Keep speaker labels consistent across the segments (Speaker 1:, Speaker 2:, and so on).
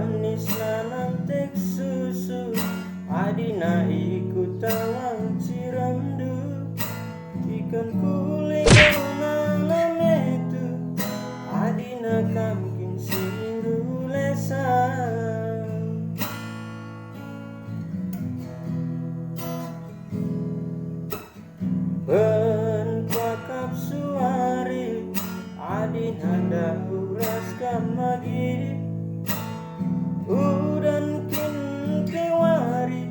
Speaker 1: manis nanantek susu adina ikut tawang ciramdu ikan kuling nanam itu adina kamkin sindu lesan ben kuakap suari adina dauras kamagi udan kin kewari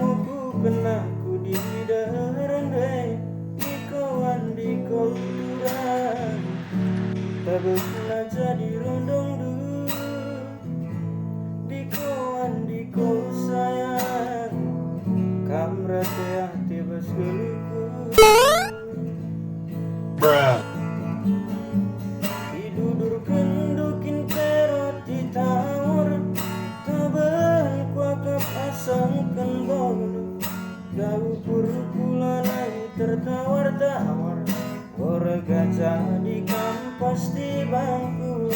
Speaker 1: muku penaku di derende di kawan di kulturan tabukna jadi rondong du di kawan di kau sayang kamrate hati bas geluku didudur kendukin perot di tawar tabel kuakap asangkan bolu dapur pula lagi tertawar-tawar ora gajah di kampas di bangku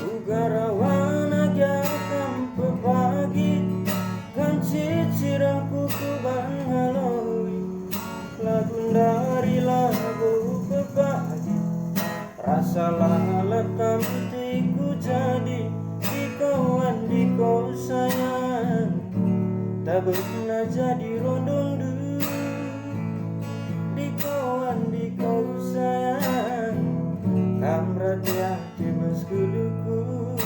Speaker 1: ugarawan aja kampe pagi kan ciciran kuku bangaloi lagu dari lagu pepagi rasa lekam tiku jadi di kawan di kau sayang tak pernah jadi rondong du di kawan di kau sayang kamrat hati mas kuduku